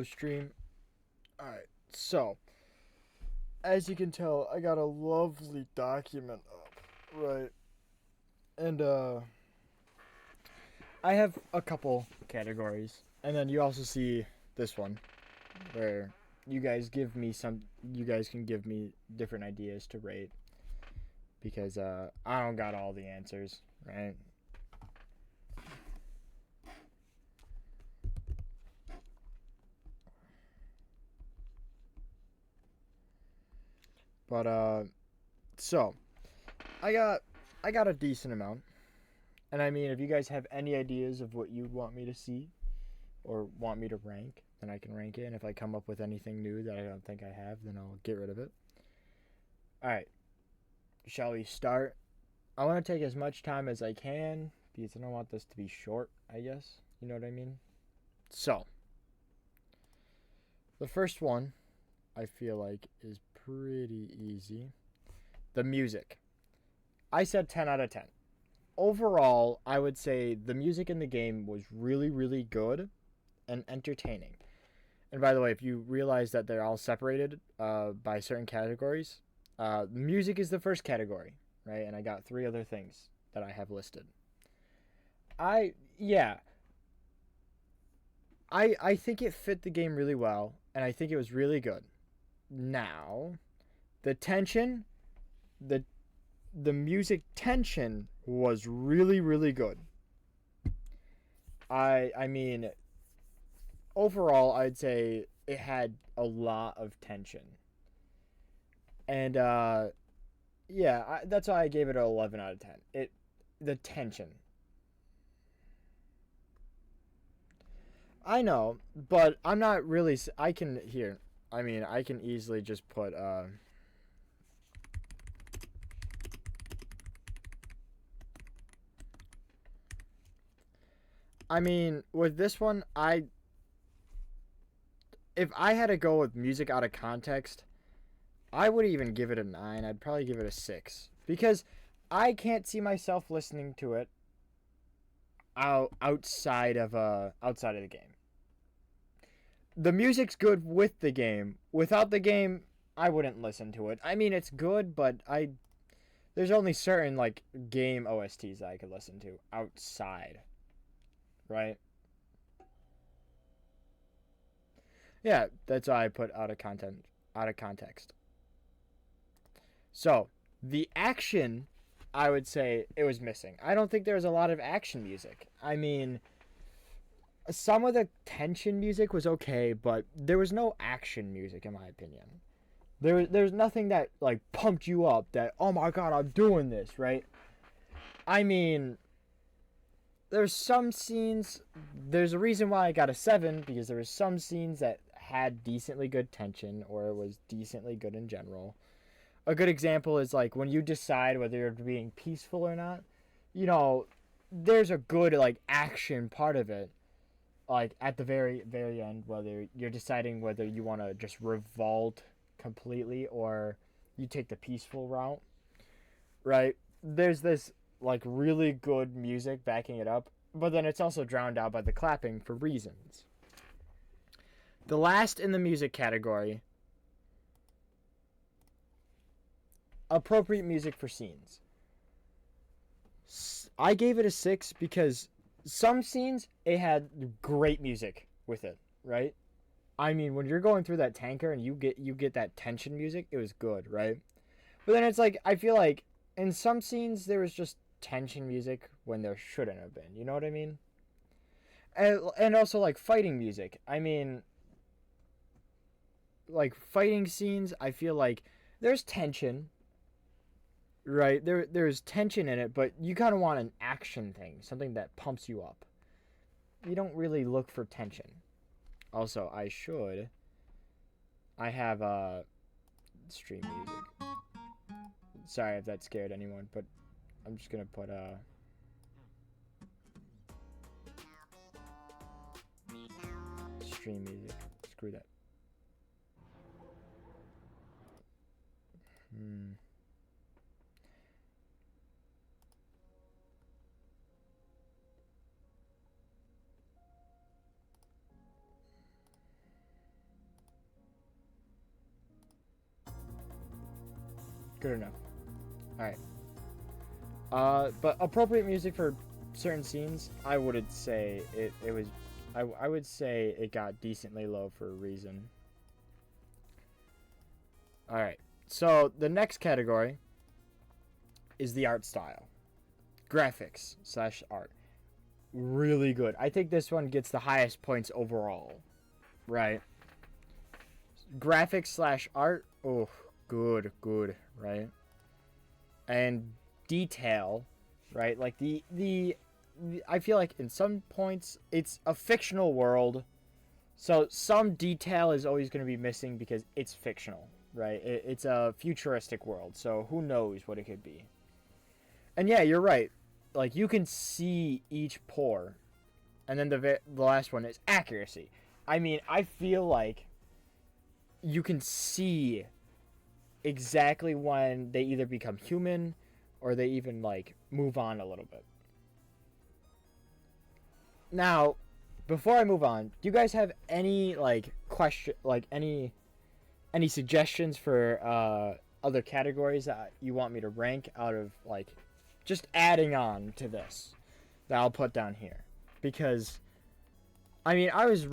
Hello, stream. Alright, so, as you can tell, I got a lovely document up, right? And, I have a couple categories. And then you also see this one, where you guys can give me different ideas to rate. Because, I don't got all the answers, right? But, so, I got, I got a decent amount. And I mean, if you guys have any ideas of what you want me to see or want me to rank, then I can rank it. And if I come up with anything new that I don't think I have, then I'll get rid of it. All right, shall we start? I want to take as much time as I can because I don't want this to be short, I guess. You know what I mean? So, the first one I feel like is pretty easy. The music. I said 10 out of 10. Overall, I would say the music in the game was really, really good and entertaining. And by the way, if you realize that they're all separated by certain categories, music is the first category, right? And I got three other things that I have listed. Yeah, I think it fit the game really well, and I think it was really good. Now, the tension, the the music tension was really, really good. I mean, overall, I'd say it had a lot of tension. And yeah, that's why I gave it an 11 out of 10. The tension. I know, but I'm not really I can here. I mean, I can easily just put I mean, with this one, I if I had to go with music out of context, I would even give it a 9. I'd probably give it a 6 because I can't see myself listening to it outside of the game. The music's good with the game. Without the game, I wouldn't listen to it. I mean, it's good, but I there's only certain like game OSTs that I could listen to outside, right? Yeah, that's why I put out of context. So, the action, I would say it was missing. I don't think there was a lot of action music. I mean, some of the tension music was okay, but there was no action music in my opinion. There's nothing that like pumped you up that oh my god I'm doing this right. I mean, there's some scenes. There's a reason why I got a 7 because there was some scenes that had decently good tension or it was decently good in general. A good example is like when you decide whether you're being peaceful or not. You know, there's a good like action part of it like at the very end whether you're deciding whether you want to just revolt completely or you take the peaceful route, right? There's this like really good music backing it up, but then it's also drowned out by the clapping for reasons. The last in the music category, appropriate music for scenes. I gave it a 6 because some scenes it had great music with it, right? I mean, when you're going through that tanker and you get that tension music, it was good, right? But then it's like I feel like in some scenes there was just tension music when there shouldn't have been. You know what I mean? And also like fighting music. I mean, like fighting scenes, I feel like there's tension, right? There's tension in it, but you kind of want an action thing, something that pumps you up. You don't really look for tension. Also, I have stream music. Sorry if that scared anyone, but I'm just gonna put stream music. Screw that. Hmm. Good enough. All right. But appropriate music for certain scenes, I wouldn't say it was. I would say it got decently low for a reason. All right. So the next category is the art style, graphics slash art. Really good. I think this one gets the highest points overall. Right. Graphics slash art. Oh, good, right? And detail, right? Like the I feel like in some points it's a fictional world, so some detail is always going to be missing because it's fictional, right? It's a futuristic world, so who knows what it could be. And yeah, you're right. Like you can see each pore, and then the last one is accuracy. I mean, I feel like you can see exactly when they either become human or they even like move on a little bit. Now, before I move on, do you guys have any like question, like any suggestions for other categories that you want me to rank out of like just adding on to this that I'll put down here? Because I mean, I was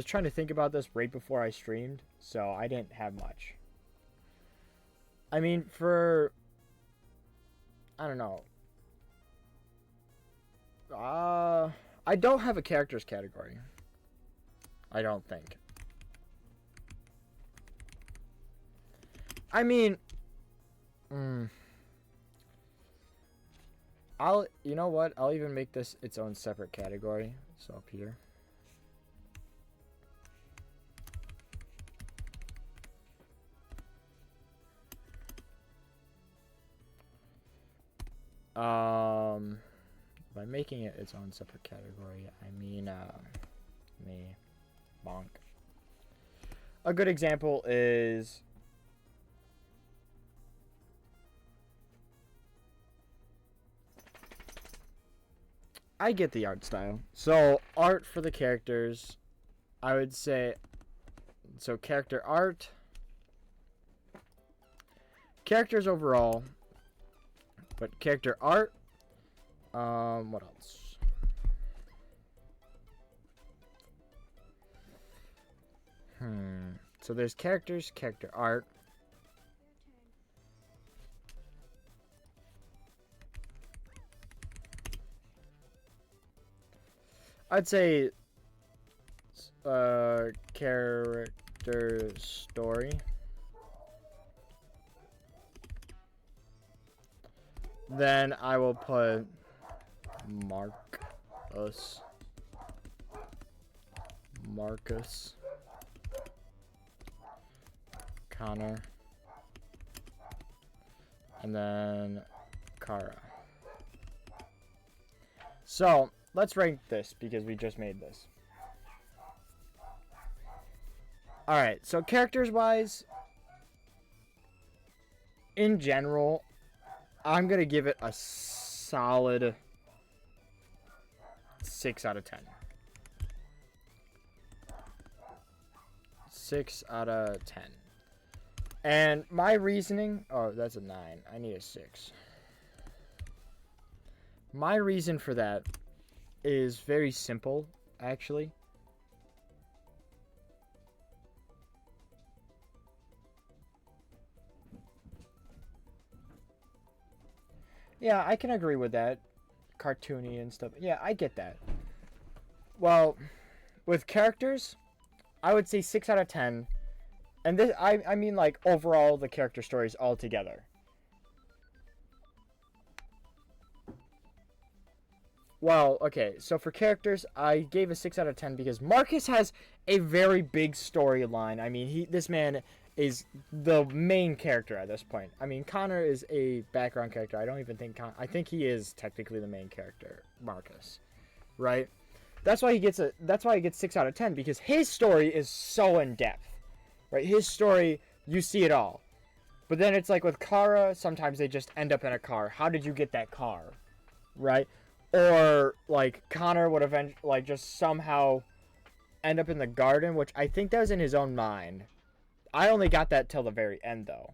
trying to think about this right before I streamed, so I didn't have much. I mean, I don't know. I don't have a characters category. I don't think. I mean, you know what? I'll even make this its own separate category. So up here. By making it its own separate category, I mean, bonk. A good example is I get the art style. So art for the characters, I would say, so character art, characters overall, but character art, what else? So there's characters, character art. I'd say character story. Then I will put Marcus, Connor, and then Kara. So let's rank this because we just made this. Alright, so characters wise, in general, I'm going to give it a solid 6 out of 10. 6 out of 10. And my reasoning, oh, that's a 9. I need a 6. My reason for that is very simple, actually. Yeah, I can agree with that. Cartoony and stuff. Yeah, I get that. Well, with characters, I would say 6 out of 10. And this, I mean, like, overall, the character stories all together. Well, okay, so for characters, I gave a 6 out of 10 because Marcus has a very big storyline. I mean, this man is the main character at this point. I mean, Connor is a background character. I don't even think I think he is technically the main character, Marcus. Right? That's why he gets 6 out of 10 because his story is so in depth. Right? His story, you see it all. But then it's like with Kara, sometimes they just end up in a car. How did you get that car? Right? Or like Connor would eventually just somehow end up in the garden, which I think that was in his own mind. I only got that till the very end though.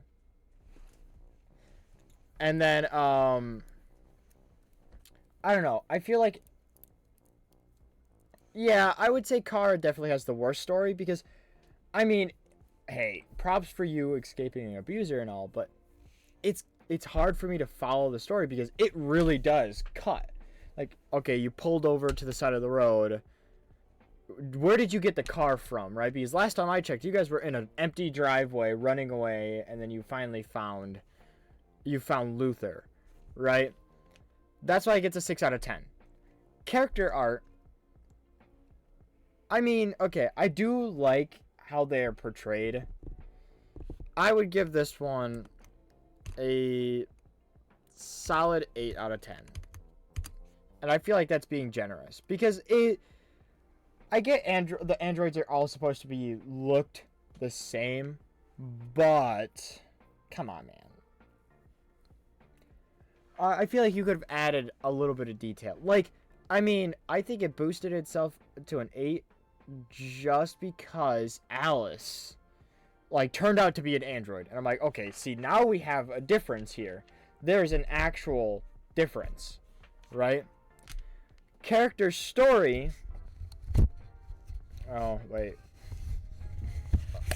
And then I don't know. I feel like, yeah, I would say Kara definitely has the worst story because, I mean, hey, props for you escaping an abuser and all, but it's hard for me to follow the story because it really does cut. Like, okay, you pulled over to the side of the road. Where did you get the car from, right? Because last time I checked, you guys were in an empty driveway running away, and then you finally found Luther, right? That's why it gets a 6 out of 10. Character art, I mean, okay, I do like how they are portrayed. I would give this one a solid 8 out of 10. And I feel like that's being generous because I get the androids are all supposed to be looked the same, but come on, man. I feel like you could have added a little bit of detail. Like, I mean, I think it boosted itself to an 8 just because Alice, like, turned out to be an android. And I'm like, okay, see, now we have a difference here. There's an actual difference, right? Character story. Oh, wait.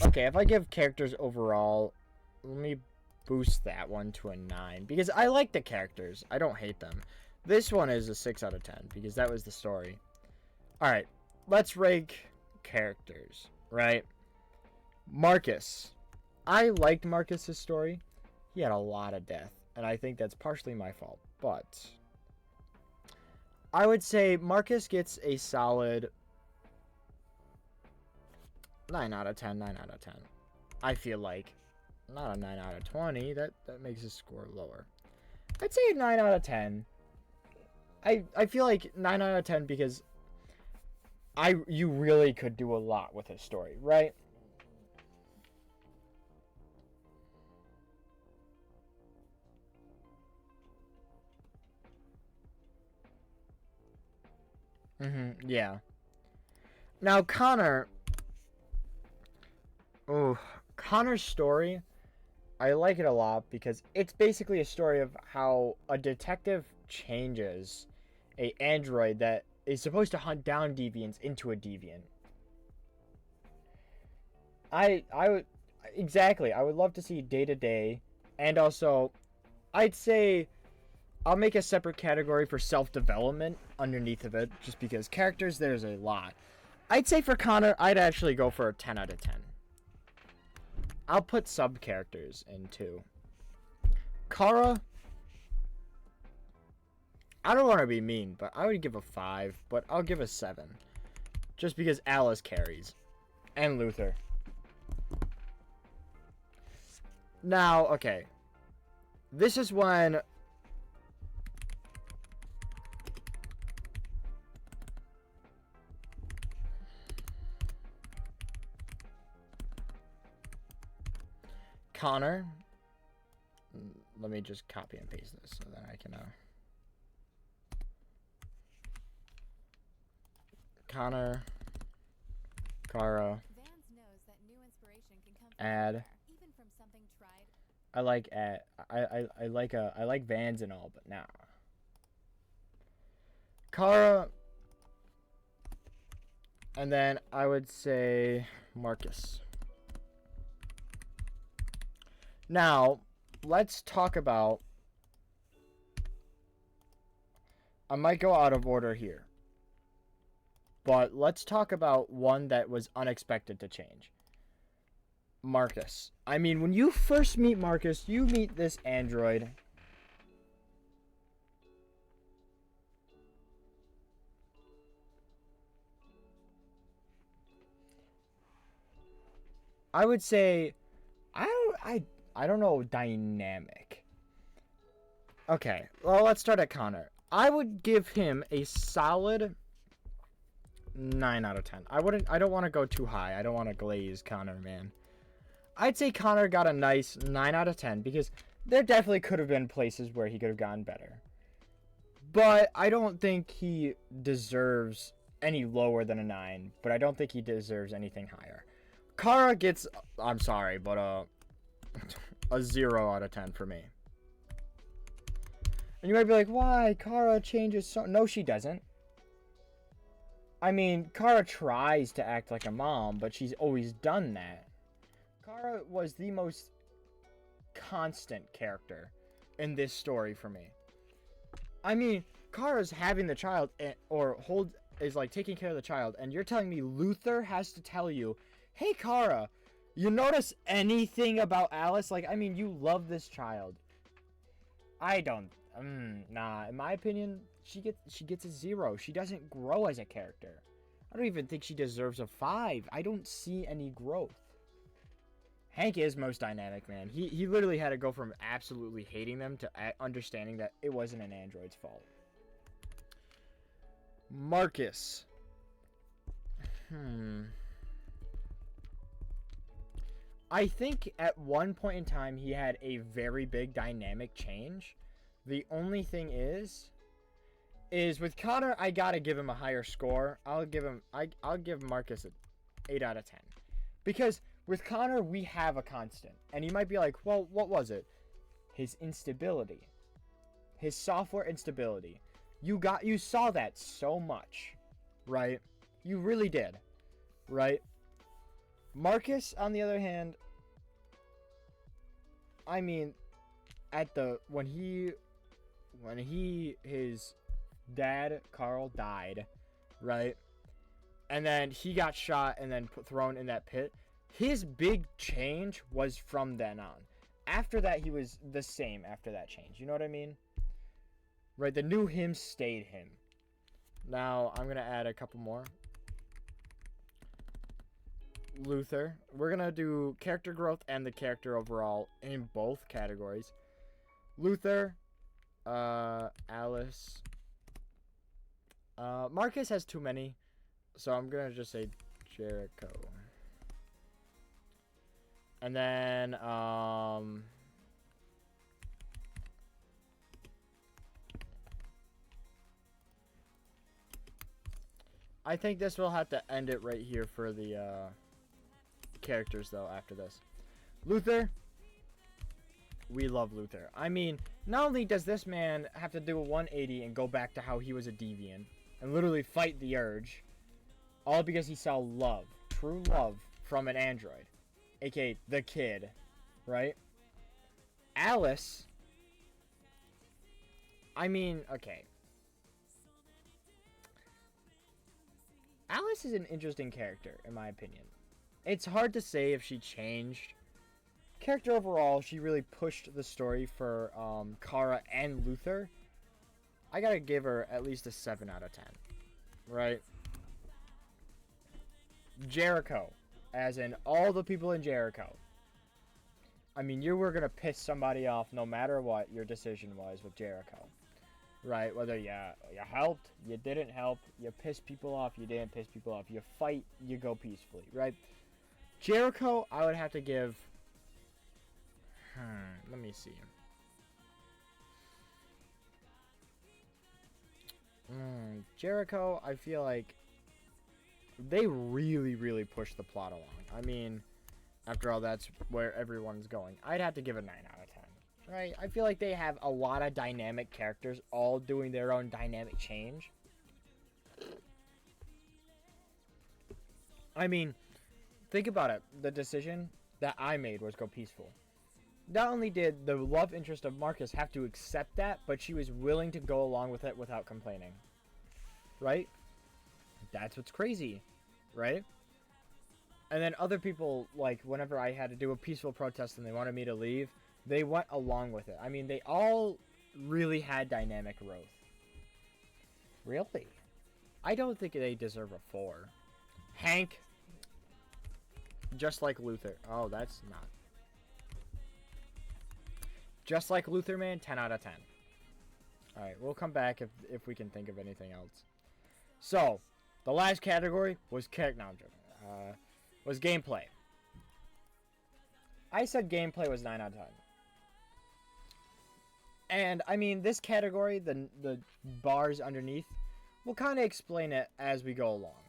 Okay, if I give characters overall, let me boost that one to a 9 because I like the characters. I don't hate them. This one is a 6 out of 10 because that was the story. All right, let's rank characters, right? Marcus. I liked Marcus's story. He had a lot of death, and I think that's partially my fault, but I would say Marcus gets a solid 9 out of 10, 9 out of 10. I feel like not a 9 out of 20. That makes his score lower. I'd say 9 out of 10. I feel like 9 out of 10 because you really could do a lot with his story, right? Yeah. Now Connor. Oh, Connor's story. I like it a lot because it's basically a story of how a detective changes a android that is supposed to hunt down deviants into a deviant. I would exactly. I would love to see day to day, and also, I'd say I'll make a separate category for self development underneath of it, just because characters there's a lot. I'd say for Connor, I'd actually go for a 10 out of 10. I'll put sub characters in too. Kara, I don't want to be mean, but I would give a 5, but I'll give a 7. Just because Alice carries. And Luther. Now, okay. This is when Connor. Let me just copy and paste this so that I can Connor, Kara, add. I like I like Vans and all, but nah. Kara, and then I would say Marcus. Now, let's talk about. I might go out of order here. But let's talk about one that was unexpected to change. Marcus. I mean, when you first meet Marcus, you meet this android. I would say, I don't know, dynamic. Okay, well, let's start at Connor. I would give him a solid 9 out of 10. I don't want to go too high. I don't want to glaze Connor, man. I'd say Connor got a nice 9 out of 10 because there definitely could have been places where he could have gotten better. But I don't think he deserves any lower than a 9, but I don't think he deserves anything higher. Kara gets, I'm sorry, but a 0 out of 10 for me. And you might be like, why? Kara changes so... No, she doesn't. I mean, Kara tries to act like a mom, but she's always done that. Kara was the most constant character in this story for me. I mean, Kara's having the child, is like taking care of the child, and you're telling me Luther has to tell you, hey Kara, you notice anything about Alice? Like, I mean, you love this child. I don't. Nah. In my opinion, she gets a 0. She doesn't grow as a character. I don't even think she deserves a 5. I don't see any growth. Hank is most dynamic, man. He literally had to go from absolutely hating them to understanding that it wasn't an android's fault. Marcus. I think at one point in time he had a very big dynamic change. The only thing is with Connor, I gotta give him a higher score. I'll give Marcus an 8 out of 10. Because with Connor, we have a constant. And you might be like, well, what was it? His instability. His software instability. You saw that so much, right? You really did, right? Marcus, on the other hand, I mean, when his dad Carl died, right? And then he got shot and then thrown in that pit. His big change was from then on. After that, he was the same after that change. You know what I mean? Right, the new him stayed him. Now, I'm going to add a couple more. Luther. We're going to do character growth and the character overall in both categories. Luther. Alice. Marcus has too many. So I'm going to just say Jericho. And then, I think this will have to end it right here for the, characters, though, after this. Luther. We love Luther. I mean, not only does this man have to do a 180 and go back to how he was a deviant and literally fight the urge, all because he saw love, true love, from an android. A.k.a. the kid, right? Alice, I mean, okay. Alice is an interesting character, in my opinion. It's hard to say if she changed. Character overall, she really pushed the story for Kara and Luther. I gotta give her at least a 7 out of 10, right? Jericho. As in all the people in Jericho. I mean, you were going to piss somebody off no matter what your decision was with Jericho. Right? Whether you helped, you didn't help, you pissed people off, you didn't piss people off. You fight, you go peacefully. Right? Jericho, I would have to give... let me see. Jericho, I feel like they really, really push the plot along. I mean, after all, that's where everyone's going. I'd have to give it 9 out of 10. Right? I feel like they have a lot of dynamic characters all doing their own dynamic change. I mean, think about it. The decision that I made was go peaceful. Not only did the love interest of Marcus have to accept that, but she was willing to go along with it without complaining. Right? That's what's crazy, right? And then other people, like, whenever I had to do a peaceful protest and they wanted me to leave, they went along with it. I mean, they all really had dynamic growth. Really? I don't think they deserve a 4. Hank, just like Luther. Oh, that's not. Just like Luther, man, 10 out of 10. Alright, we'll come back if we can think of anything else. So, the last category was was gameplay. I said gameplay was 9 out of 10. And, I mean, this category, the bars underneath, we'll kind of explain it as we go along.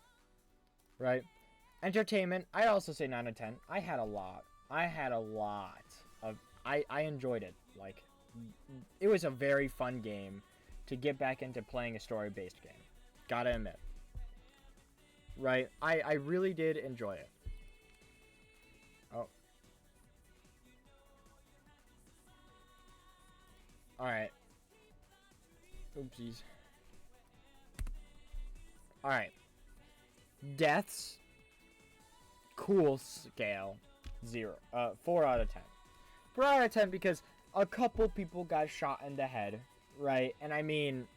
Right? Entertainment, I'd also say 9 out of 10. I had a lot of... I enjoyed it. Like, it was a very fun game to get back into playing a story-based game. Gotta admit. Right? I really did enjoy it. Oh. Alright. Oopsies. Alright. Deaths. Cool scale. 0. 4 out of 10. 4 out of 10 because a couple people got shot in the head. Right? And I mean,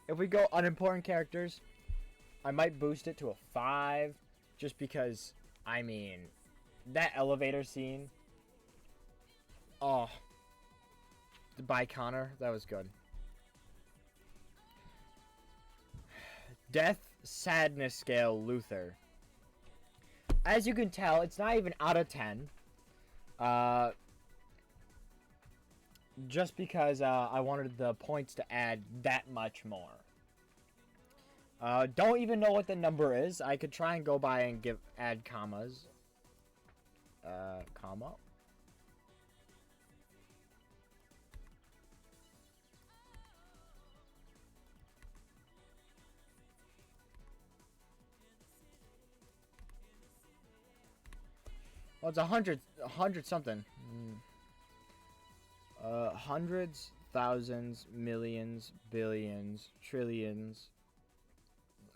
if we go unimportant characters, I might boost it to a 5. Just because, I mean, that elevator scene. Oh. By Connor, that was good. Death sadness scale Luther. As you can tell, it's not even out of 10. Just because I wanted the points to add that much more. Don't even know what the number is. I could try and go by and add commas. Comma. Well, it's 100 something. Hundreds, thousands, millions, billions, trillions.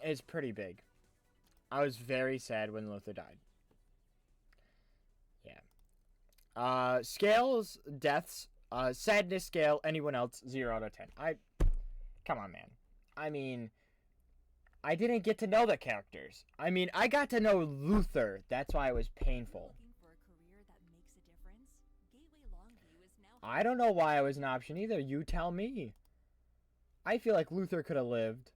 It's pretty big. I was very sad when Luther died. Yeah. Scales, deaths, sadness scale, anyone else, 0 out of 10. Come on, man. I mean, I didn't get to know the characters. I mean, I got to know Luther. That's why it was painful. I don't know why it was an option either. You tell me. I feel like Luther could have lived.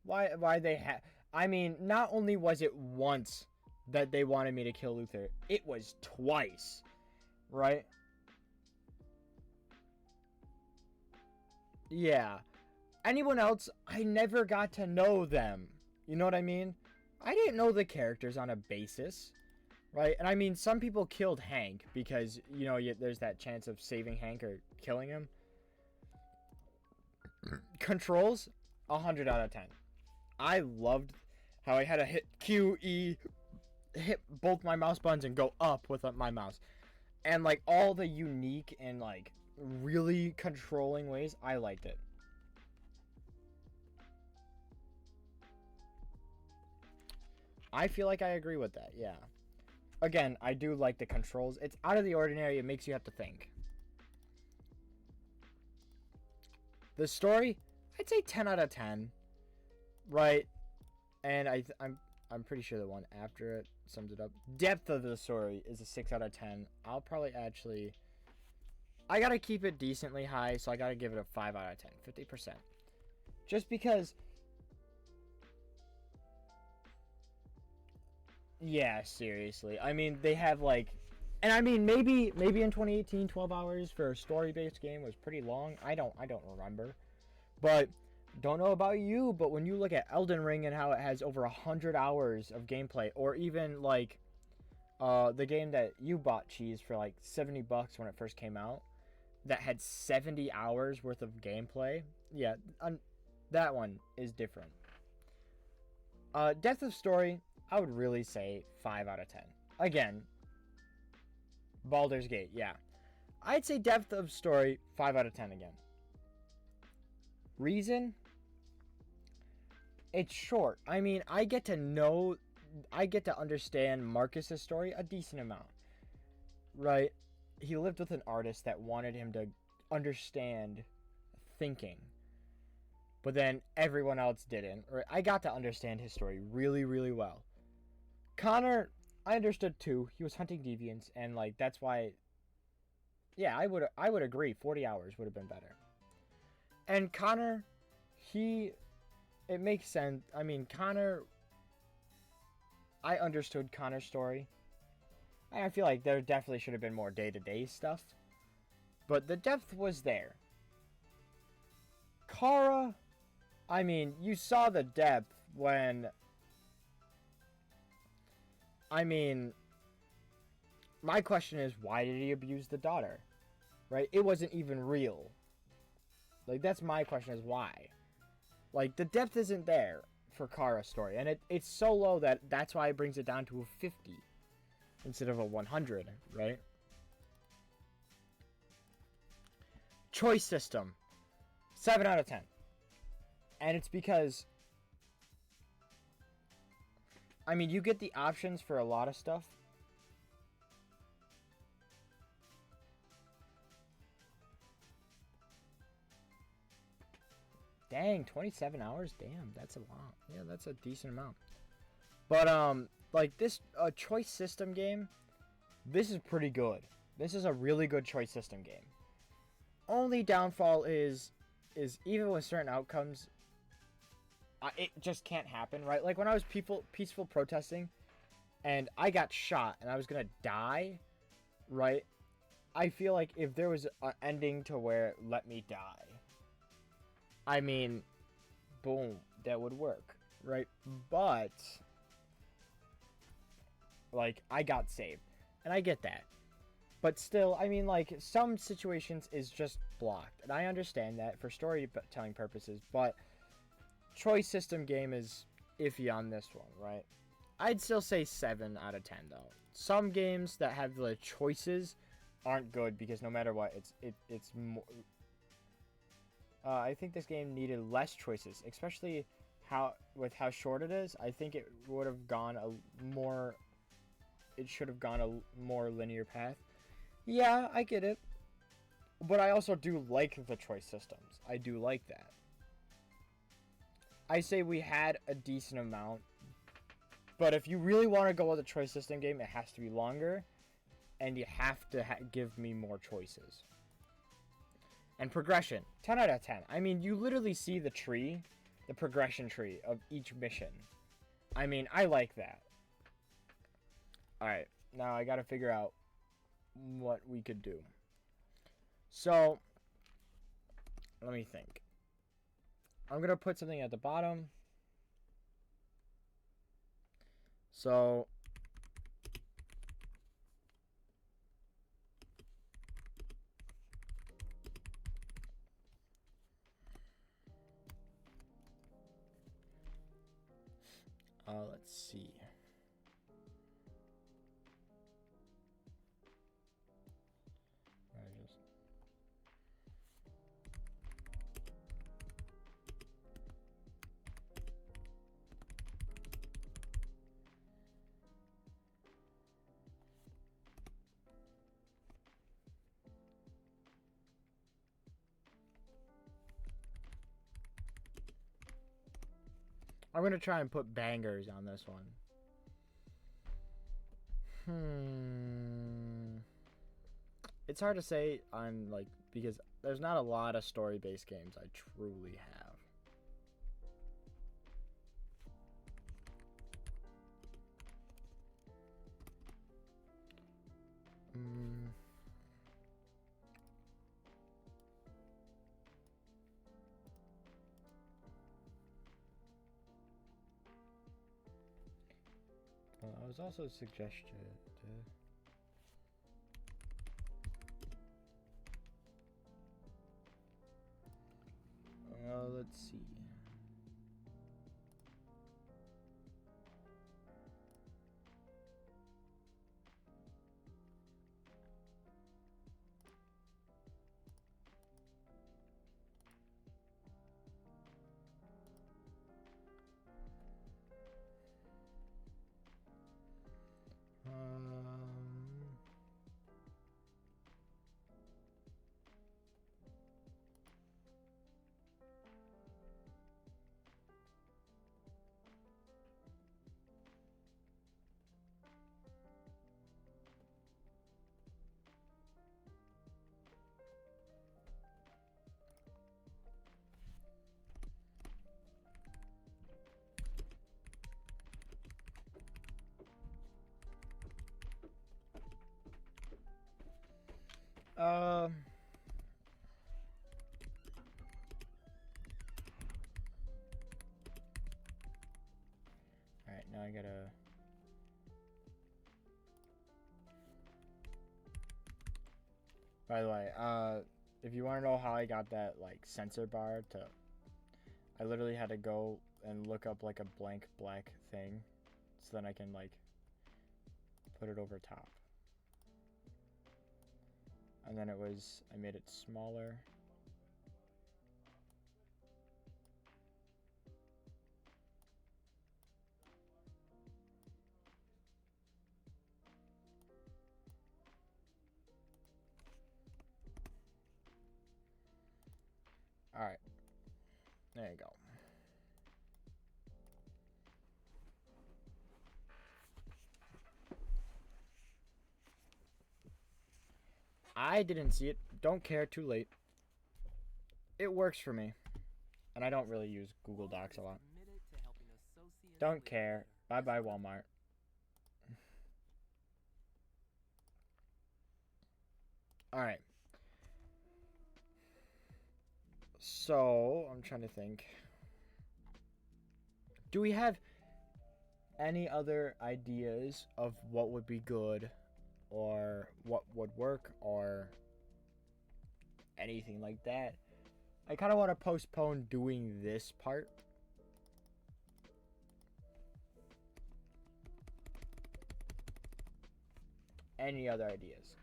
Why they had... I mean, not only was it once that they wanted me to kill Luther, it was twice. Right? Yeah. Anyone else, I never got to know them. You know what I mean? I didn't know the characters on a basis. Right? And I mean, some people killed Hank because, you know, there's that chance of saving Hank or killing him. Controls, 100 out of 10. I loved how I had to hit Q, E, hit both my mouse buttons and go up with my mouse. And, like, all the unique and, like, really controlling ways, I liked it. I feel like I agree with that, yeah. Again, I do like the controls. It's out of the ordinary. It makes you have to think. The story, I'd say 10 out of 10. Right? And I'm pretty sure the one after it sums it up. Depth of the story is a 6 out of 10. I'll probably actually... I gotta keep it decently high, so I gotta give it a 5 out of 10. 50%. Just because... Yeah, seriously. I mean, they have, like... And I mean, maybe in 2018, 12 hours for a story-based game was pretty long. I don't remember. But, don't know about you, but when you look at Elden Ring and how it has over 100 hours of gameplay, or even, like, the game that you bought, Cheese, for, like, $70 when it first came out, that had 70 hours worth of gameplay, yeah, that one is different. Depth of story... I would really say 5 out of 10. Again, Baldur's Gate, yeah. I'd say depth of story, 5 out of 10 again. Reason? It's short. I mean, I get to understand Marcus's story a decent amount. Right? He lived with an artist that wanted him to understand thinking. But then everyone else didn't. Right? I got to understand his story really, really well. Connor, I understood too. He was hunting deviants, and like that's why. Yeah, I would agree. 40 hours would have been better. And Connor, it makes sense. I mean, Connor. I understood Connor's story. I feel like there definitely should have been more day-to-day stuff, but the depth was there. Kara, I mean, you saw the depth when. I mean, my question is, why did he abuse the daughter? Right? It wasn't even real. Like, that's my question, is why? Like, the depth isn't there for Kara's story, and it's so low that that's why it brings it down to a 50 instead of a 100, right? Choice system, 7 out of 10. And it's because, I mean, you get the options for a lot of stuff. Dang, 27 hours? Damn, that's a lot. Yeah, that's a decent amount. But, like, this choice system game, this is pretty good. This is a really good choice system game. Only downfall is even with certain outcomes, it just can't happen, right? Like, when I was peaceful protesting, and I got shot, and I was gonna die, right? I feel like if there was an ending to where it let me die, I mean, boom, that would work, right? But, like, I got saved, and I get that. But still, I mean, like, some situations is just blocked, and I understand that for storytelling purposes, but choice system game is iffy on this one, right? I'd still say 7 out of 10, though. Some games that have the choices aren't good because no matter what, it's more. I think this game needed less choices, especially how short it is. I think it would have gone It should have gone a more linear path. Yeah, I get it, but I also do like the choice systems. I do like that. I say we had a decent amount, but if you really want to go with a choice system game, it has to be longer, and you have to give me more choices. And progression, 10 out of 10. I mean, you literally see the tree, the progression tree of each mission. I mean, I like that. Alright, now I gotta figure out what we could do. So, let me think. I'm gonna put something at the bottom. So, let's see. I'm going to try and put bangers on this one. It's hard to say on, like, because there's not a lot of story-based games I truly have. Well, I was also suggested. Let's see. Alright, now I gotta... By the way, if you want to know how I got that like censor bar to, I literally had to go and look up like a blank black thing, so then I can like put it over top. And then I made it smaller. All right, there you go. I didn't see it. Don't care. Too late. It works for me. And I don't really use Google Docs a lot. Don't care. Bye-bye, Walmart. Alright. So, I'm trying to think. Do we have any other ideas of what would be good? Or what would work? Or anything like that? I kind of want to postpone doing this part. Any other ideas?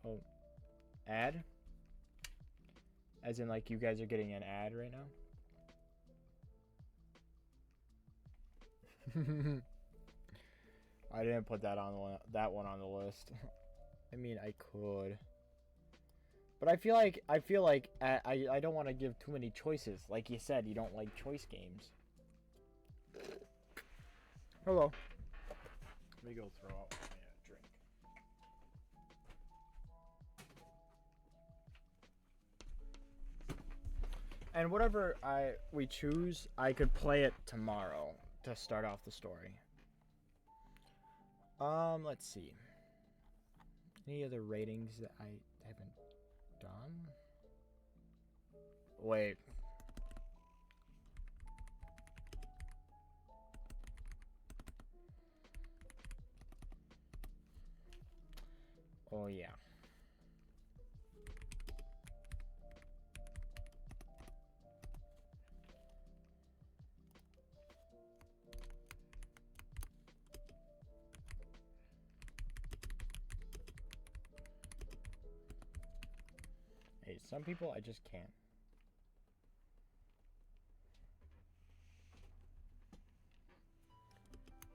Oh, ad? As in, like, you guys are getting an ad right now? I didn't put that one on the list. I mean, I could. But I feel like I don't want to give too many choices. Like you said, you don't like choice games. Hello. Let me go throw out my drink. And whatever we choose, I could play it tomorrow to start off the story. Let's see. Any other ratings that I haven't done? Wait. Oh yeah. Hey, some people I just can't.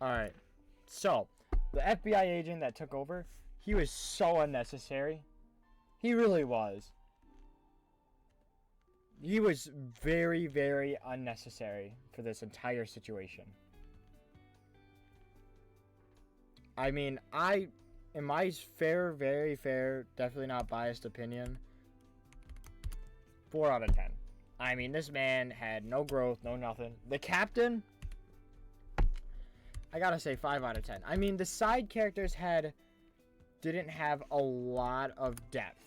Alright. So, the FBI agent that took over, he was so unnecessary. He really was. He was very, very unnecessary for this entire situation. I mean, in my fair, very fair, definitely not biased opinion, 4 out of 10. I mean, this man had no growth, no nothing. The captain, I gotta say 5 out of 10. I mean, the side characters didn't have a lot of depth.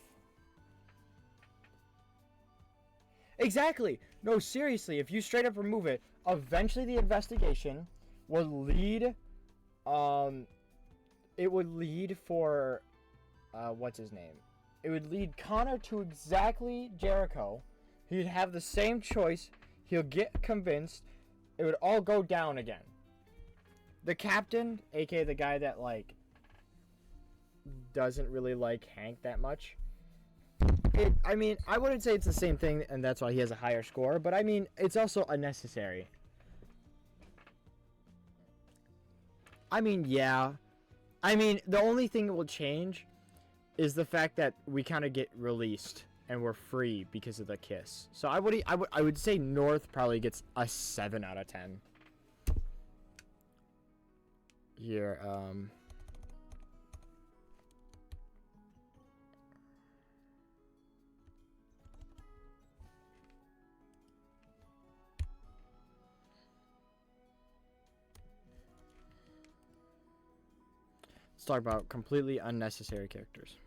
Exactly. No, seriously, if you straight up remove it, eventually the investigation would lead, it would lead for, what's his name? It would lead Connor to exactly Jericho. He'd have the same choice. He'll get convinced. It would all go down again. The captain, aka the guy that, like, doesn't really like Hank that much. I mean, I wouldn't say it's the same thing, and that's why he has a higher score, but I mean, it's also unnecessary. I mean, yeah. I mean, the only thing that will change is the fact that we kind of get released and we're free because of the kiss. So I would say North probably gets a 7 out of 10. Here, let's talk about completely unnecessary characters.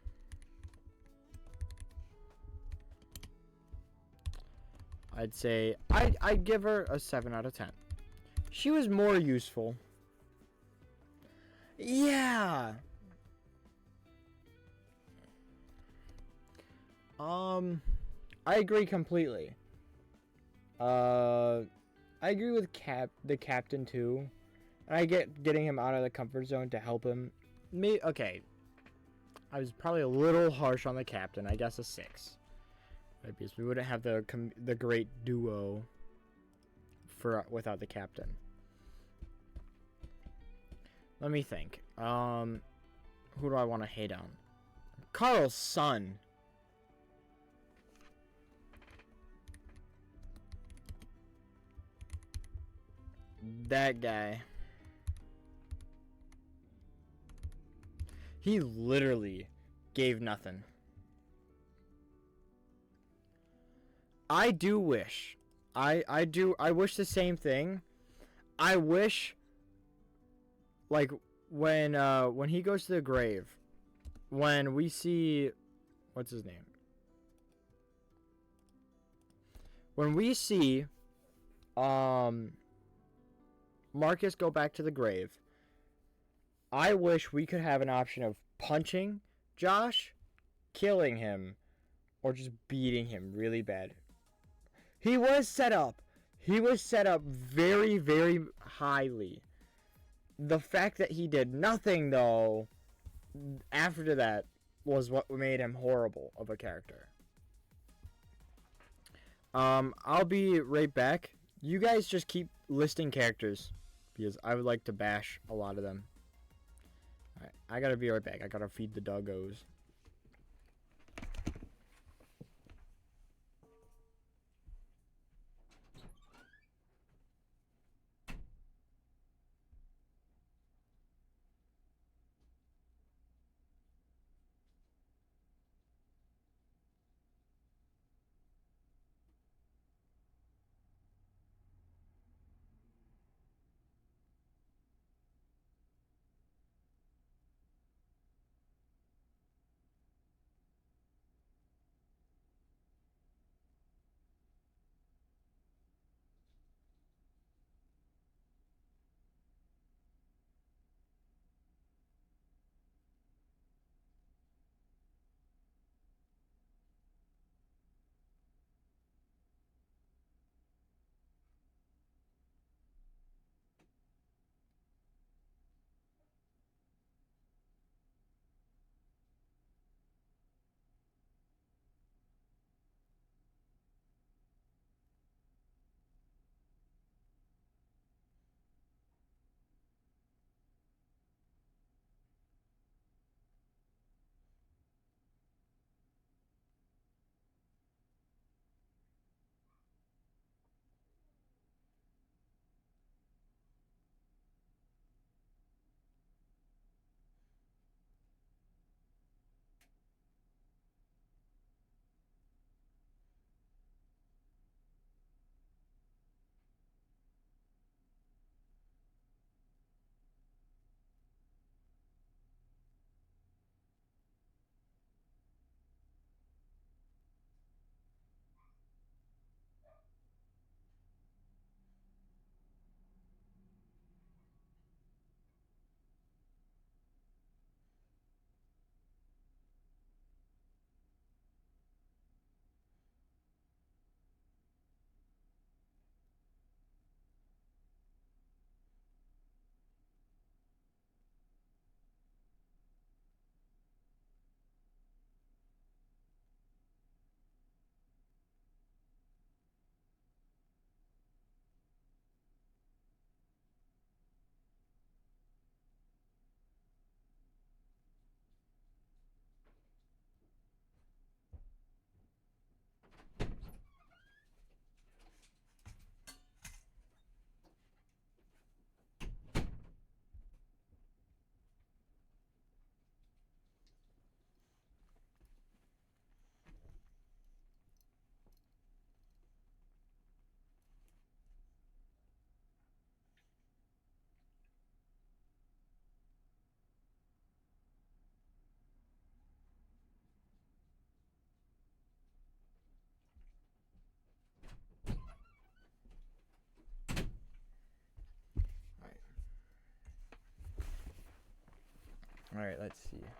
I'd say I'd give her a 7 out of 10. She was more useful. Yeah. I agree completely. I agree with the captain too. And I get getting him out of the comfort zone to help him. Okay. I was probably a little harsh on the captain. I guess a 6. Right, because we wouldn't have the great duo without the captain. Let me think. Who do I want to hate on? Carl's son. That guy. He literally gave nothing. I do wish. I wish the same thing. I wish, like, when he goes to the grave, when we see, what's his name? When we see, Marcus go back to the grave, I wish we could have an option of punching Josh, killing him, or just beating him really bad. He was set up. He was set up very, very highly. The fact that he did nothing, though, after that, was what made him horrible of a character. I'll be right back. You guys just keep listing characters, because I would like to bash a lot of them. Alright, I gotta be right back. I gotta feed the doggos.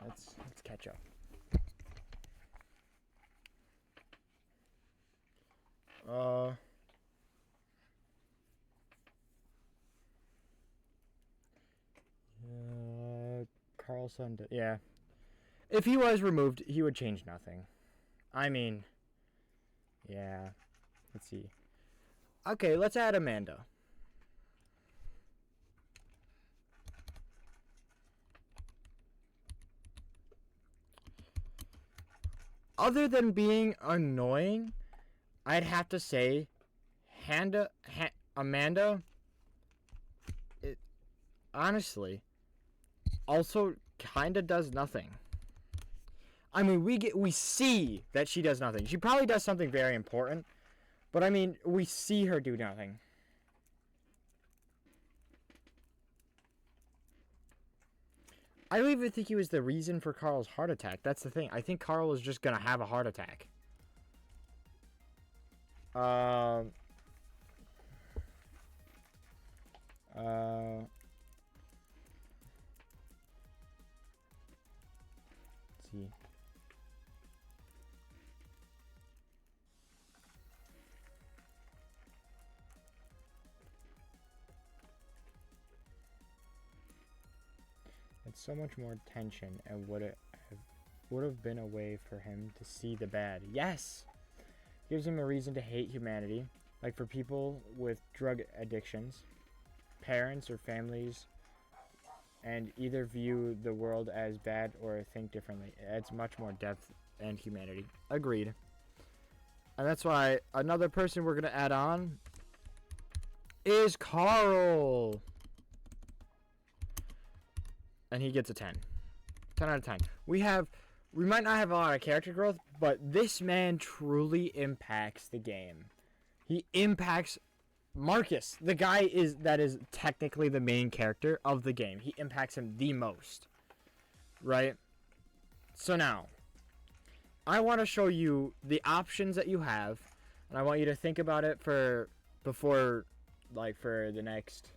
Let's catch up. Carlson. Yeah. If he was removed, he would change nothing. I mean, yeah. Let's see. Okay, let's add Amanda. Other than being annoying, I'd have to say Amanda, honestly, also kind of does nothing. I mean, we see that she does nothing. She probably does something very important, but I mean, we see her do nothing. I don't even think he was the reason for Carl's heart attack. That's the thing. I think Carl was just gonna have a heart attack. Let's see. It's so much more tension, and would have been a way for him to see the bad. Yes, gives him a reason to hate humanity, like for people with drug addictions, parents or families, and either view the world as bad or think differently. It adds much more depth and humanity. Agreed. And that's why another person we're gonna add on is Carl. And he gets a 10. 10 out of 10. We might not have a lot of character growth, but this man truly impacts the game. He impacts Marcus, the guy that is technically the main character of the game. He impacts him the most. Right? So now, I want to show you the options that you have, and I want you to think about it for the next.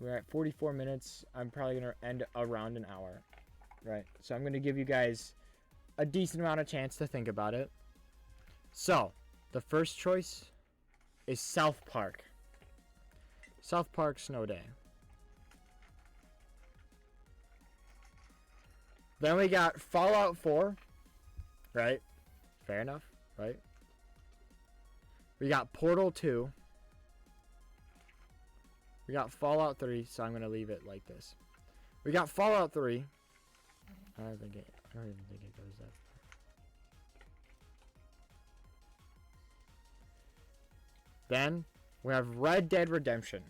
We're at 44 minutes. I'm probably going to end around an hour. Right? So I'm going to give you guys a decent amount of chance to think about it. So, the first choice is South Park. South Park Snow Day. Then we got Fallout 4. Right? Fair enough. Right? We got Portal 2. We got Fallout 3, so I'm going to leave it like this. We got Fallout 3. I don't even think it goes that far. Then we have Red Dead Redemption.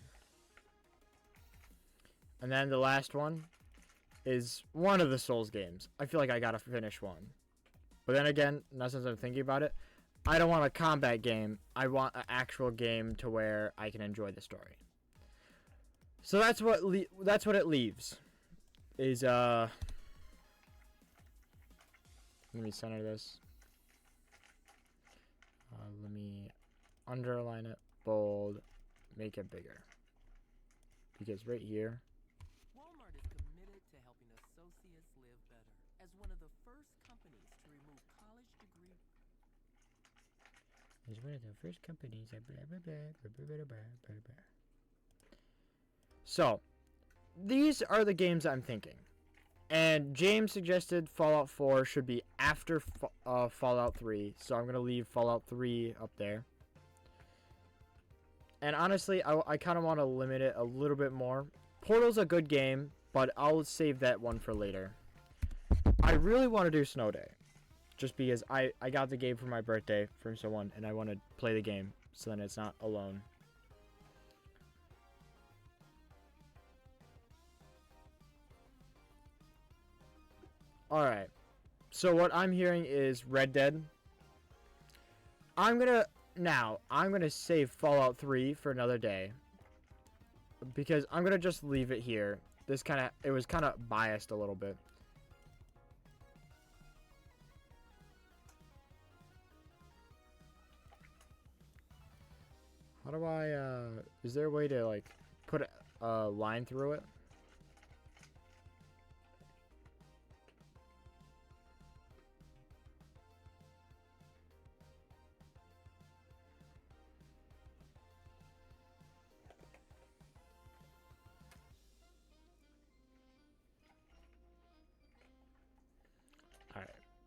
And then the last one is one of the Souls games. I feel like I gotta finish one. But then again, not since I'm thinking about it, I don't want a combat game. I want an actual game to where I can enjoy the story. So that's what it leaves. Is let me center this. Let me underline it, bold, make it bigger. Because right here. Walmart is committed to helping associates live better. As one of the first companies to remove college degree. As one of the first companies. So, these are the games I'm thinking. And James suggested Fallout 4 should be after Fallout 3. So I'm going to leave Fallout 3 up there. And honestly, I kind of want to limit it a little bit more. Portal's a good game, but I'll save that one for later. I really want to do Snow Day. Just because I got the game for my birthday from someone, and I want to play the game. So then it's not alone. Alright, so what I'm hearing is Red Dead. I'm gonna save Fallout 3 for another day. Because I'm gonna just leave it here. It was kind of biased a little bit. How do I, is there a way to, like, put a line through it?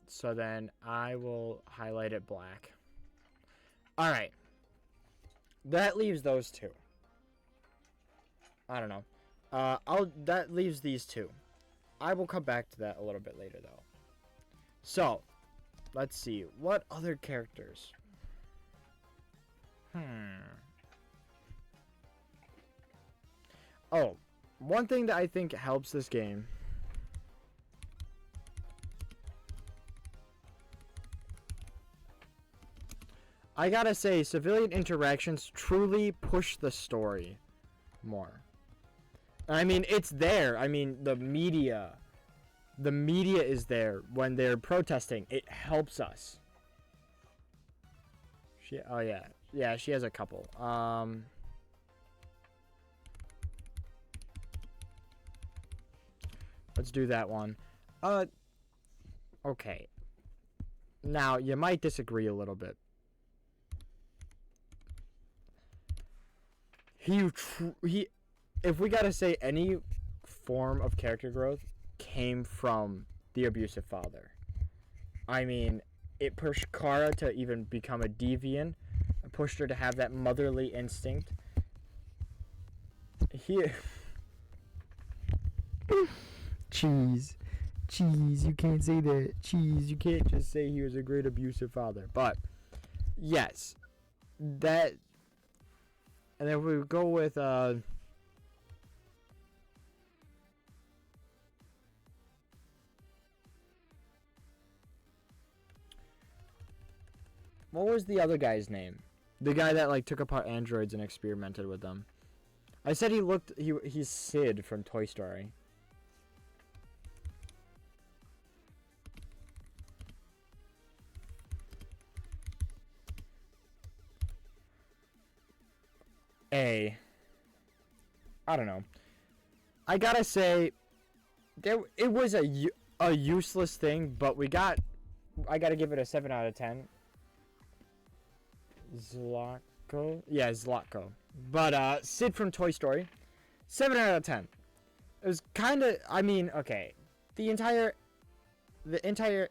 So then I will highlight it black. All right. That leaves those two. I don't know. That leaves these two. I will come back to that a little bit later though. So, let's see. What other characters? Oh, one thing that I think helps this game. I gotta say, civilian interactions truly push the story more. I mean, it's there. I mean, the media is there when they're protesting. It helps us. Oh yeah, she has a couple. Let's do that one. Okay. Now you might disagree a little bit. If we gotta say any form of character growth came from the abusive father. I mean, it pushed Kara to even become a deviant. It pushed her to have that motherly instinct. Cheese, you can't say that. Cheese, you can't just say he was a great abusive father. But yes, that. And then we go with what was the other guy's name? The guy that like took apart androids and experimented with them. I said he's Sid from Toy Story. I don't know. I gotta say, it was a useless thing, but I gotta give it a 7 out of 10. Zlatko? Yeah, Zlatko. But Sid from Toy Story, 7 out of 10. It was kind of, I mean, okay. The entire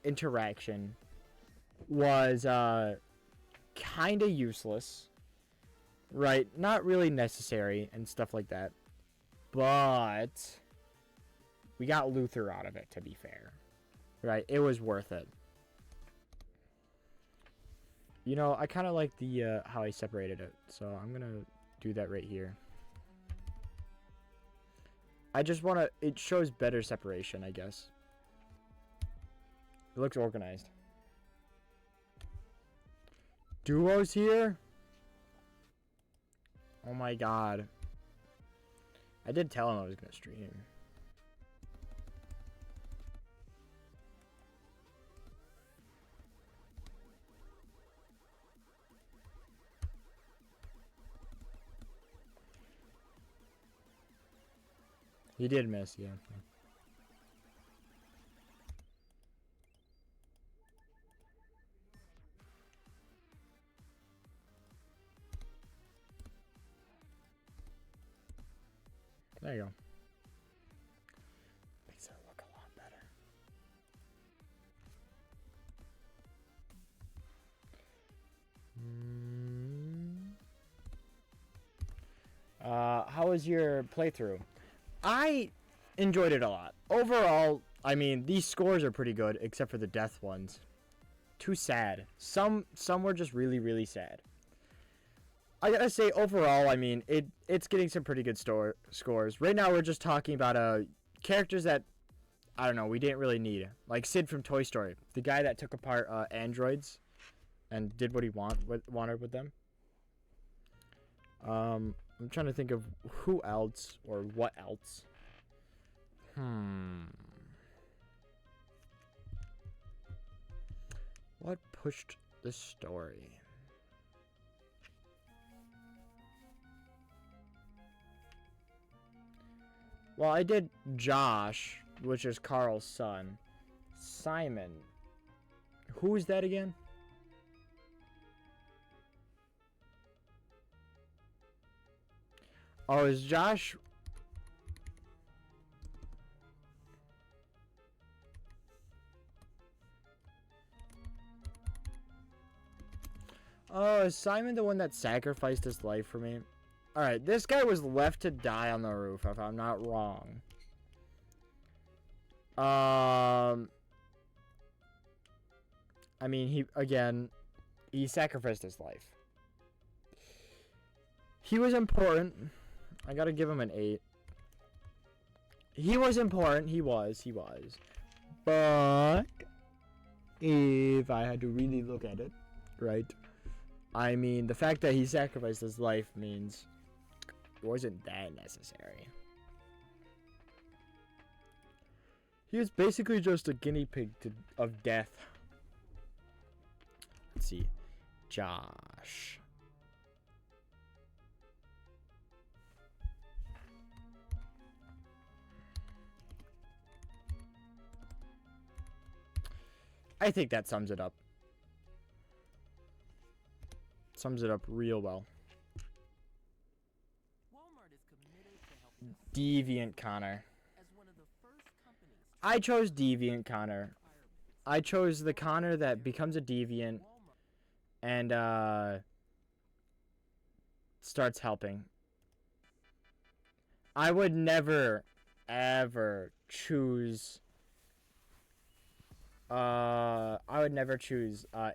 interaction was kind of useless. Right, not really necessary and stuff like that. But we got Luther out of it, to be fair. Right, it was worth it. You know, I kind of like the how I separated it, so I'm going to do that right here. I just want to, it shows better separation, I guess. It looks organized. Duo's here? Oh my god. I did tell him I was going to stream. He did miss, yeah. There you go. Makes it look a lot better. How was your playthrough? I enjoyed it a lot. Overall, I mean, these scores are pretty good, except for the death ones. Too sad. Some were just really, really sad. I gotta say, overall, I mean, it's getting some pretty good scores. Right now, we're just talking about characters that, I don't know, we didn't really need. Like Sid from Toy Story. The guy that took apart androids and did what he wanted with them. I'm trying to think of who else or what else. What pushed the story? Well, I did Josh, which is Carl's son. Simon. Who is that again? Oh, is Josh... Oh, is Simon the one that sacrificed his life for me? Alright, this guy was left to die on the roof, if I'm not wrong. I mean, he sacrificed his life. He was important. I gotta give him an 8. He was important. He was. But if I had to really look at it, right? I mean, the fact that he sacrificed his life means it wasn't that necessary. He was basically just a guinea pig of death. Let's see. Josh. I think that sums it up. Sums it up real well. Walmart is committed to helping us Deviant Connor. as one of the first companies to I chose Deviant Connor. requirements. I chose the Connor that becomes a deviant Walmart and starts helping. I would never ever choose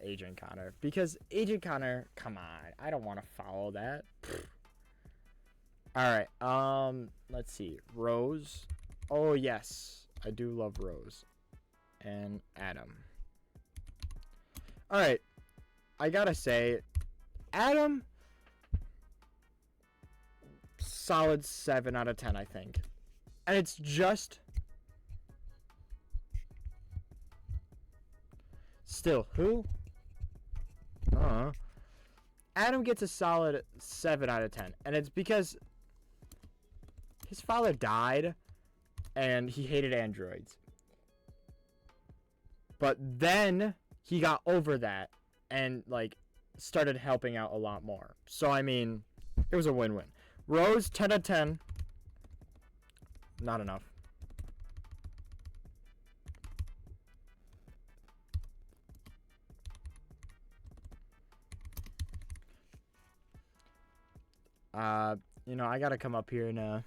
Agent Connor, because Agent Connor, come on, I don't want to follow that. All right, let's see. Rose. Oh yes, I do love Rose. And Adam. All right. I got to say Adam, solid 7 out of 10, I think. And it's just still who? Adam gets a solid 7 out of 10, and it's because his father died and he hated androids. But then he got over that and like started helping out a lot more. So I mean, it was a win-win. Rose, 10 out of 10. Not enough. You know, I gotta come up here and yeah.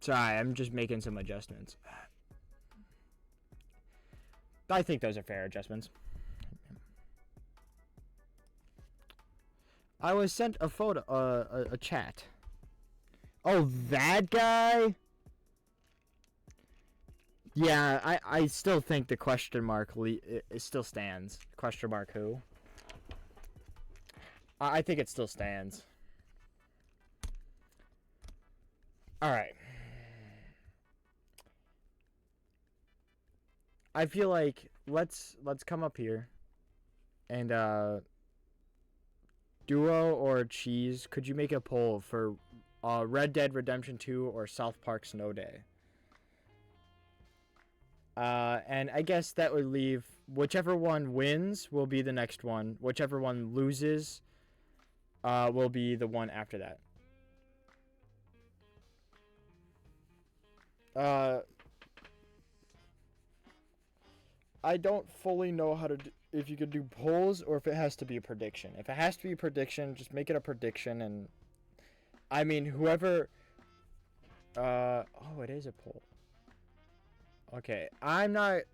Sorry, I'm just making some adjustments. I think those are fair adjustments. I was sent a photo, a chat. Oh, that guy? Yeah, I still think the question mark it still stands. Question mark who? I think it still stands. All right. I feel like let's come up here and Duo or Cheese, could you make a poll for Red Dead Redemption 2 or South Park Snow Day? And I guess that would leave whichever one wins will be the next one. Whichever one loses will be the one after that. I don't fully know how to do, if you could do polls or if it has to be a prediction. If it has to be a prediction, just make it a prediction, and I mean whoever oh, it is a poll. Okay, I'm not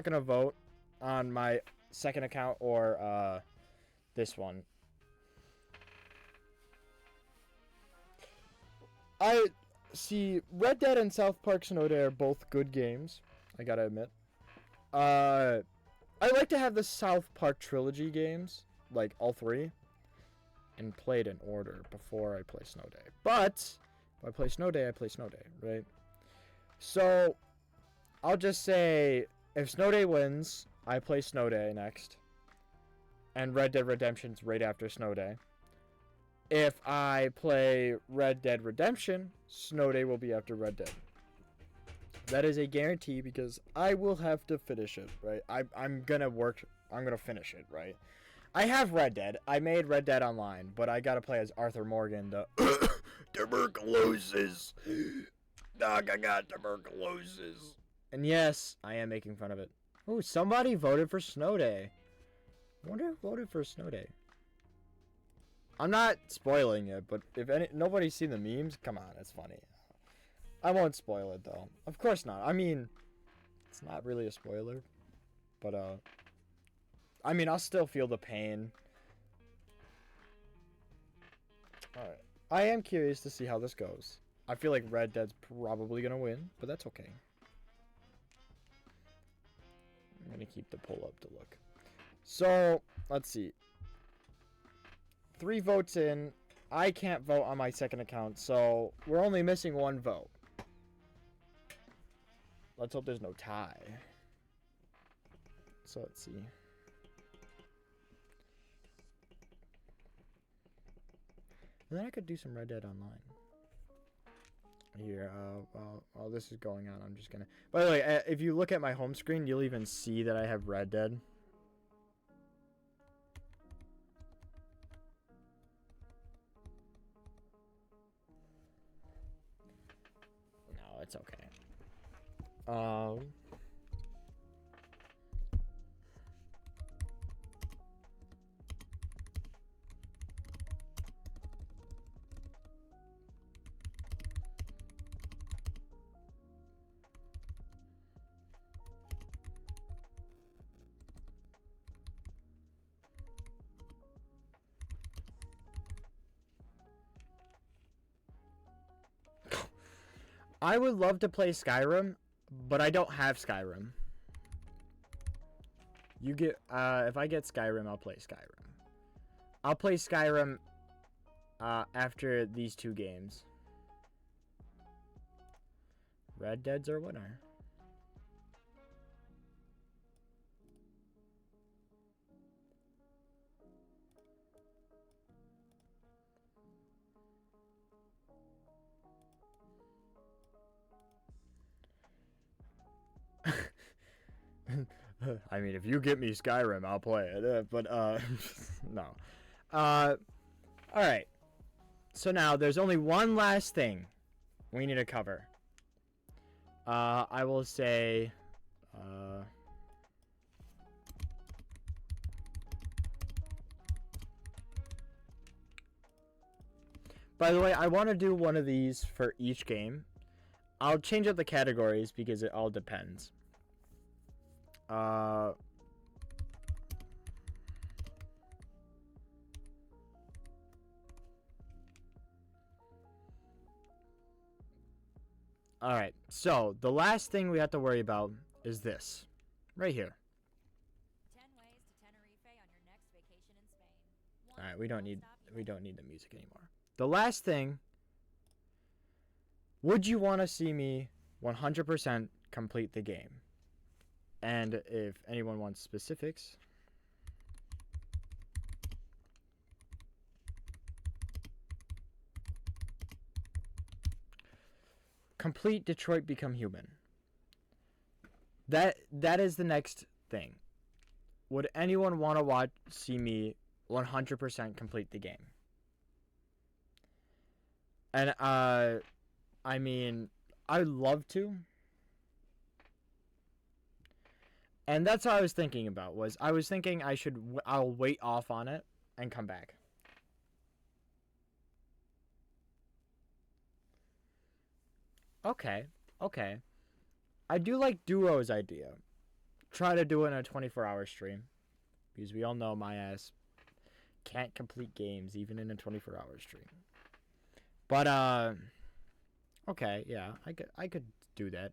gonna vote on my second account or this one. I see Red Dead and South Park Snow Day are both good games, I gotta admit. I like to have the South Park trilogy games, like all 3, and play it in order before I play Snow Day. But if I play Snow Day, I play Snow Day, right? So I'll just say if Snow Day wins, I play Snow Day next, and Red Dead Redemption's right after Snow Day. If I play Red Dead Redemption, Snow Day will be after Red Dead. That is a guarantee because I will have to finish it, right? I'm gonna finish it, right? I have Red Dead. I made Red Dead Online, but I gotta play as Arthur Morgan, the tuberculosis. Doc, I got tuberculosis. And yes, I am making fun of it. Oh, somebody voted for Snow Day. I wonder who voted for Snow Day. I'm not spoiling it, but if nobody's seen the memes, come on, it's funny. I won't spoil it though. Of course not. I mean, it's not really a spoiler, but I mean, I'll still feel the pain. All right. I am curious to see how this goes. I feel like Red Dead's probably gonna win, but that's okay. I'm gonna keep the poll up to look. So let's see. 3 votes in. I can't vote on my second account, so we're only missing 1 vote. Let's hope there's no tie. So let's see. And then I could do some Red Dead Online. Here, while this is going on, I'm just gonna... By the way, if you look at my home screen, you'll even see that I have Red Dead. No, it's okay. I would love to play Skyrim, but I don't have Skyrim. You get, if I get Skyrim, I'll play Skyrim. I'll play Skyrim, after these 2 games. Red Dead's our winner. I mean, if you get me Skyrim, I'll play it. But, no. Alright. So now, there's only one last thing we need to cover. I will say... By the way, I want to do one of these for each game. I'll change up the categories because it all depends. Alright, so the last thing we have to worry about is this. Right here. 10 ways to Tenerife on your next vacation in Spain. Alright, we don't need the music anymore. The last thing, would you want to see me 100% complete the game? And if anyone wants specifics, complete Detroit Become Human. That is the next thing. Would anyone want to see me 100% complete the game? And I mean, I'd love to. And that's what I was thinking about. I was thinking I'll wait off on it and come back. Okay. I do like Duo's idea. Try to do it in a 24-hour stream. Because we all know my ass can't complete games even in a 24-hour stream. But, okay, yeah, I could do that.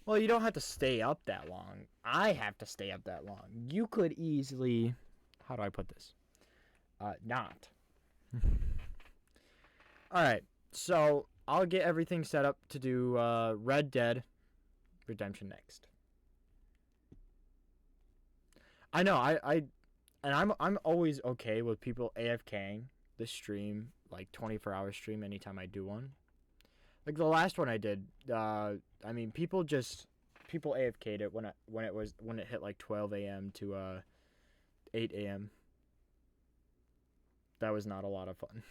Well, you don't have to stay up that long. I have to stay up that long. You could easily... How do I put this? Not. Alright, so I'll get everything set up to do Red Dead Redemption next. I know, I'm always okay with people AFKing the stream, like 24-hour stream anytime I do one. Like the last one I did, I mean, people people AFK'd it when it hit like 12 a.m. to 8 a.m. That was not a lot of fun.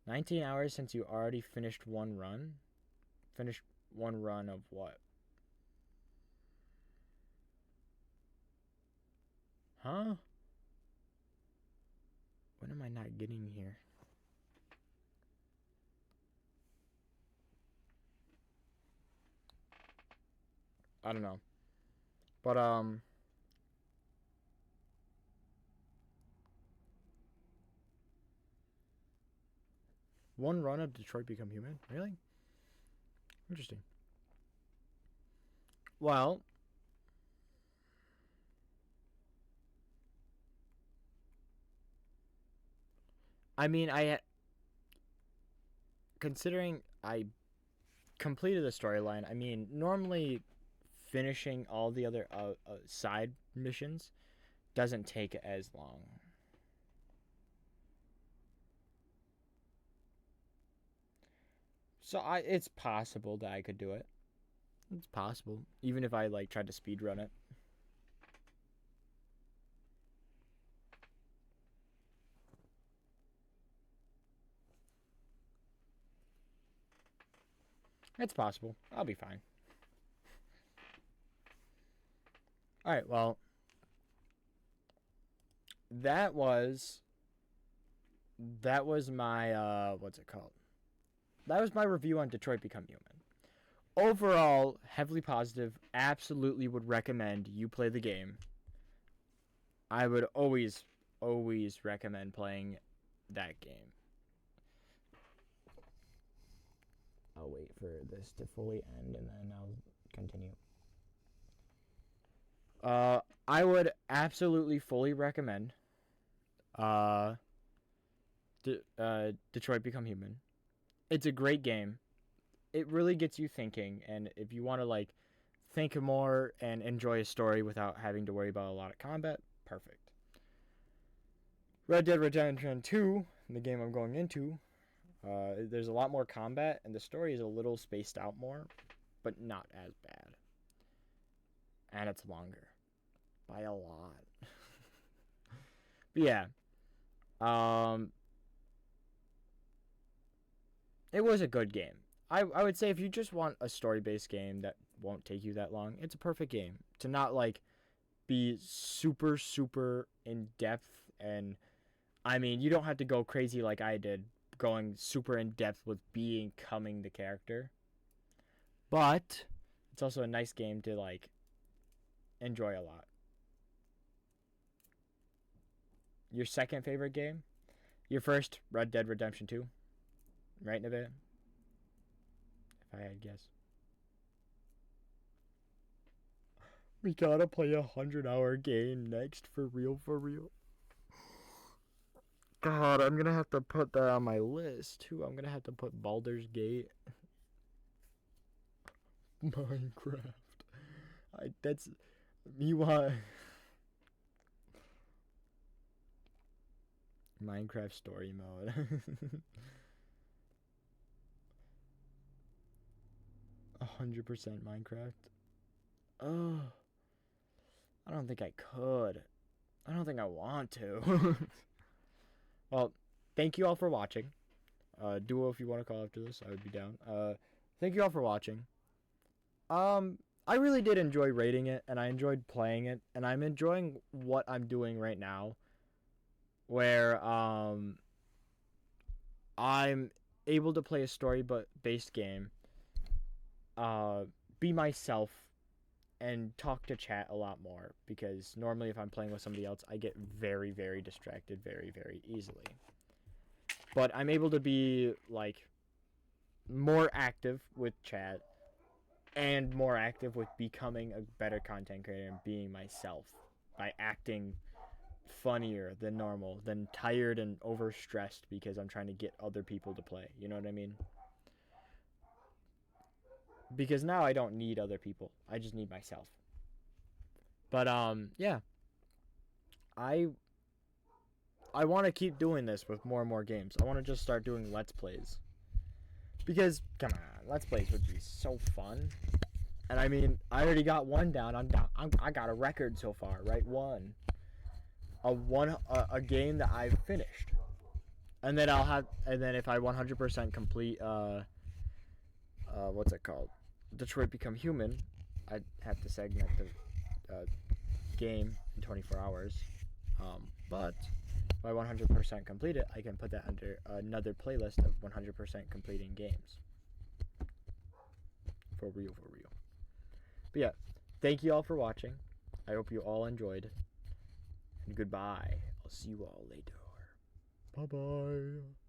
19 hours since you already finished one run? Finished one run of what? Huh? What am I not getting here? I don't know. But, one run of Detroit Become Human? Really? Interesting. Well, I mean, considering I completed the storyline, I mean, normally finishing all the other side missions doesn't take as long. So it's possible that I could do it. It's possible, even if I like tried to speed run it. It's possible. I'll be fine. Alright, well, that was my, what's it called? That was my review on Detroit Become Human. Overall, heavily positive. Absolutely would recommend you play the game. I would always recommend playing that game. I'll wait for this to fully end and then I'll continue. I would absolutely fully recommend Detroit Become Human. It's a great game. It really gets you thinking, and if you want to like think more and enjoy a story without having to worry about a lot of combat, perfect. Red Dead Redemption 2, the game I'm going into, there's a lot more combat, and the story is a little spaced out more, but not as bad. And it's longer. By a lot. But yeah. It was a good game. I would say if you just want a story-based game that won't take you that long, it's a perfect game. To not, like, be super, super in-depth, and, I mean, you don't have to go crazy like I did, going super in-depth with becoming the character. But it's also a nice game to, like, enjoy a lot. Your second favorite game? Your first, Red Dead Redemption 2. Right, Nevada? If I had guess. We gotta play a 100-hour game next, for real, for real. God, I'm gonna have to put that on my list, too. I'm gonna have to put Baldur's Gate. Minecraft. That's... You want... Minecraft story mode. 100% Minecraft. Oh, I don't think I could. I don't think I want to. Well, thank you all for watching. Duo, if you want to call after this, I would be down. Thank you all for watching. I really did enjoy rating it, and I enjoyed playing it, and I'm enjoying what I'm doing right now, where I'm able to play a story-based game, be myself, and talk to chat a lot more, because normally if I'm playing with somebody else, I get very, very distracted very, very easily. But I'm able to be, like, more active with chat, and more active with becoming a better content creator and being myself by acting funnier than normal, than tired and overstressed because I'm trying to get other people to play. You know what I mean? Because now I don't need other people. I just need myself. But yeah. I want to keep doing this with more and more games. I want to just start doing Let's Plays. Because, come on, Let's Plays would be so fun. And I mean, I already got one down. I got a record so far, right? One. A game that I've finished. And then if I 100% complete, what's it called? Detroit Become Human, I'd have to segment the game in 24 hours. But if I 100% complete it, I can put that under another playlist of 100% completing games. For real. But yeah, thank you all for watching. I hope you all enjoyed. And goodbye. I'll see you all later. Bye-bye.